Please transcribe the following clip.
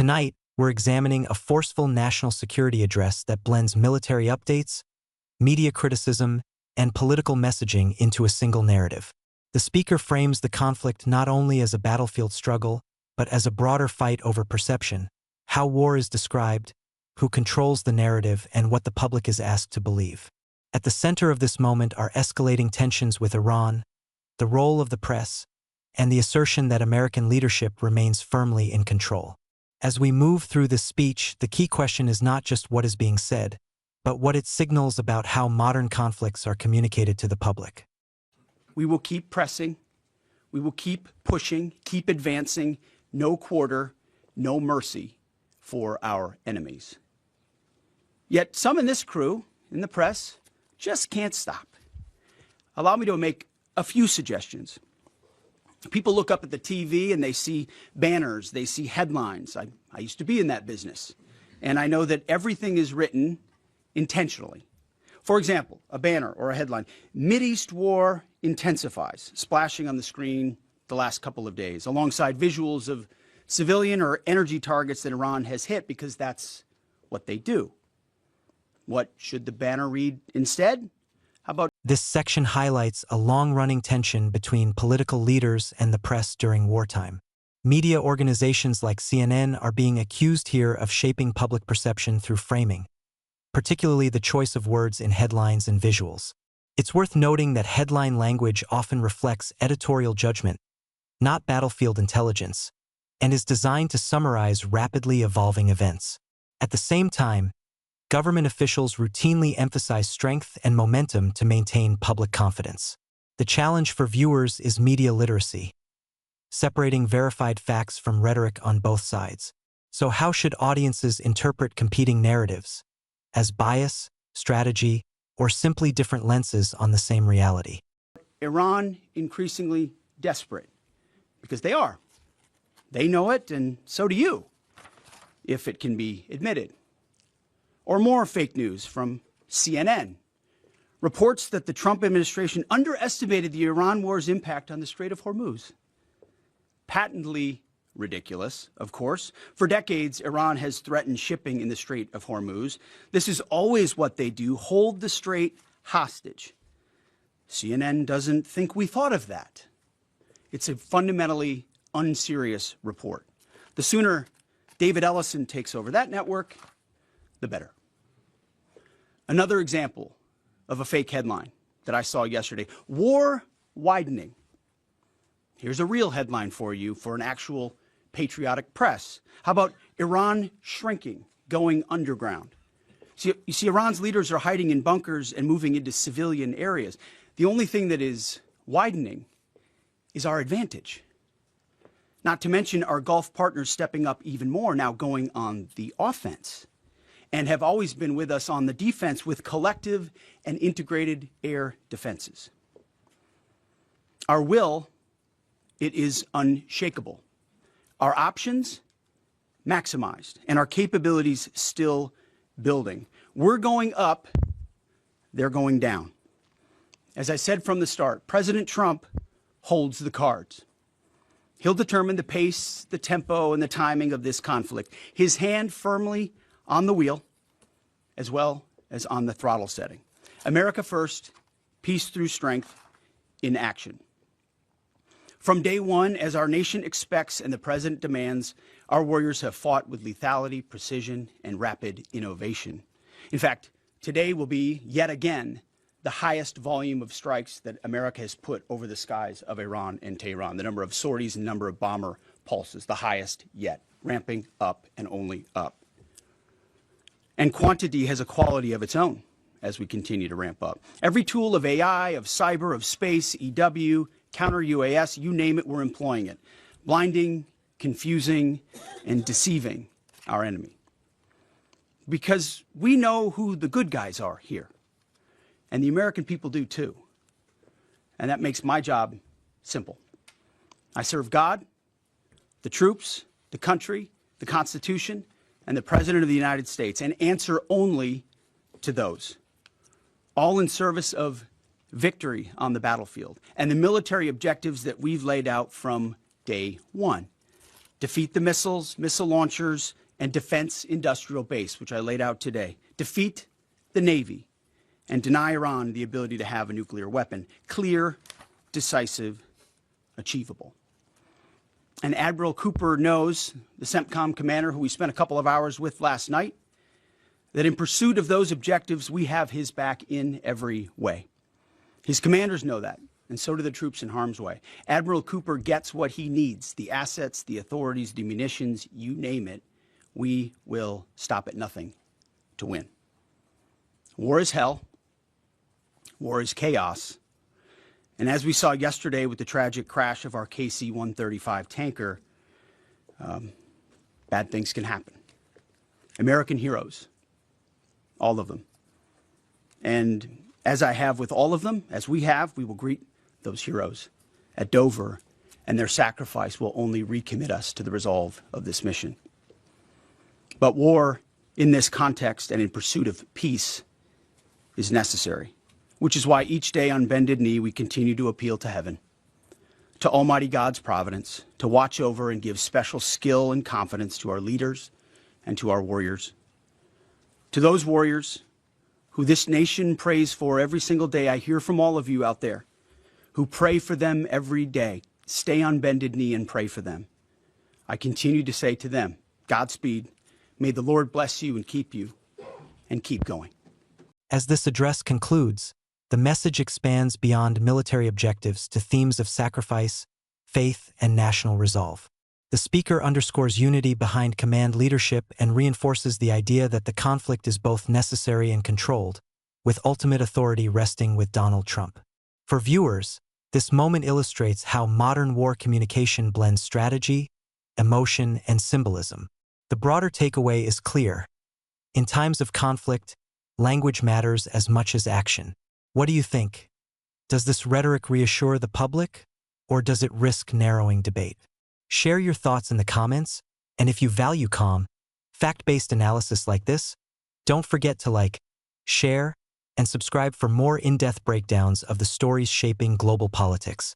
Tonight, we're examining a forceful national security address that blends military updates, media criticism, and political messaging into a single narrative. The speaker frames the conflict not only as a battlefield struggle, but as a broader fight over perception, how war is described, who controls the narrative, and what the public is asked to believe. At the center of this moment are escalating tensions with Iran, the role of the press, and the assertion that American leadership remains firmly in control. As we move through this speech, the key question is not just what is being said, but what it signals about how modern conflicts are communicated to the public. We will keep pressing, we will keep pushing, keep advancing, no quarter, no mercy for our enemies. Yet some in this crew, in the press, just can't stop. Allow me to make a few suggestions. People look up at the TV and they see banners, they see headlines. I used to be in that business, and I know that everything is written intentionally. For example, a banner or a headline, Mideast war intensifies, splashing on the screen the last couple of days, alongside visuals of civilian or energy targets that Iran has hit, because that's what they do. What should the banner read instead? How about This section highlights a long-running tension between political leaders and the press during wartime. Media organizations like CNN are being accused here of shaping public perception through framing, particularly the choice of words in headlines and visuals. It's worth noting that headline language often reflects editorial judgment, not battlefield intelligence, and is designed to summarize rapidly evolving events. At the same time, government officials routinely emphasize strength and momentum to maintain public confidence. The challenge for viewers is media literacy, separating verified facts from rhetoric on both sides. So how should audiences interpret competing narratives? As bias, strategy, or simply different lenses on the same reality? Iran increasingly desperate? Because they are. They know it, and so do you, if it can be admitted. Or more fake news from CNN. Reports that the Trump administration underestimated the Iran war's impact on the Strait of Hormuz. Patently ridiculous, of course. For decades, Iran has threatened shipping in the Strait of Hormuz. This is always what they do, hold the strait hostage. CNN doesn't think we thought of that. It's a fundamentally unserious report. The sooner David Ellison takes over that network, the better. Another example of a fake headline that I saw yesterday, war widening. Here's a real headline for you for an actual patriotic press. How about Iran shrinking, going underground? You see, Iran's leaders are hiding in bunkers and moving into civilian areas. The only thing that is widening is our advantage. Not to mention our Gulf partners stepping up even more, now going on the offense, and have always been with us on the defense with collective and integrated air defenses. Our will, it is unshakable. Our options, maximized, and our capabilities still building. We're going up, they're going down. As I said from the start, President Trump holds the cards. He'll determine the pace, the tempo, and the timing of this conflict. His hand firmly on the wheel, as well as on the throttle setting. America first, peace through strength, in action. From day one, as our nation expects and the President demands, our warriors have fought with lethality, precision, and rapid innovation. In fact, today will be, yet again, the highest volume of strikes that America has put over the skies of Iran and Tehran. The number of sorties and number of bomber pulses, the highest yet, ramping up and only up. And quantity has a quality of its own as we continue to ramp up. Every tool of AI, of cyber, of space, EW, counter-UAS, you name it, we're employing it. Blinding, confusing, and deceiving our enemy. Because we know who the good guys are here. And the American people do too. And that makes my job simple. I serve God, the troops, the country, the Constitution, and the President of the United States, and answer only to those. All in service of victory on the battlefield and the military objectives that we've laid out from day one. Defeat the missiles, missile launchers, and defense industrial base, which I laid out today. Defeat the Navy and deny Iran the ability to have a nuclear weapon. Clear, decisive, achievable. And Admiral Cooper knows, the CENTCOM commander who we spent a couple of hours with last night, that in pursuit of those objectives, we have his back in every way. His commanders know that, and so do the troops in harm's way. Admiral Cooper gets what he needs, the assets, the authorities, the munitions, you name it. We will stop at nothing to win. War is hell. War is chaos. And as we saw yesterday with the tragic crash of our KC-135 tanker, bad things can happen. American heroes, all of them. And as I have with all of them, as we have, we will greet those heroes at Dover, and their sacrifice will only recommit us to the resolve of this mission. But war in this context and in pursuit of peace is necessary, which is why each day on bended knee we continue to appeal to heaven, to Almighty God's providence, to watch over and give special skill and confidence to our leaders and to our warriors. To those warriors who this nation prays for every single day, I hear from all of you out there who pray for them every day. Stay on bended knee and pray for them. I continue to say to them, Godspeed. May the Lord bless you and keep going. As this address concludes, the message expands beyond military objectives to themes of sacrifice, faith, and national resolve. The speaker underscores unity behind command leadership and reinforces the idea that the conflict is both necessary and controlled, with ultimate authority resting with Donald Trump. For viewers, this moment illustrates how modern war communication blends strategy, emotion, and symbolism. The broader takeaway is clear. In times of conflict, language matters as much as action. What do you think? Does this rhetoric reassure the public, or does it risk narrowing debate? Share your thoughts in the comments, and if you value calm, fact-based analysis like this, don't forget to like, share, and subscribe for more in-depth breakdowns of the stories shaping global politics.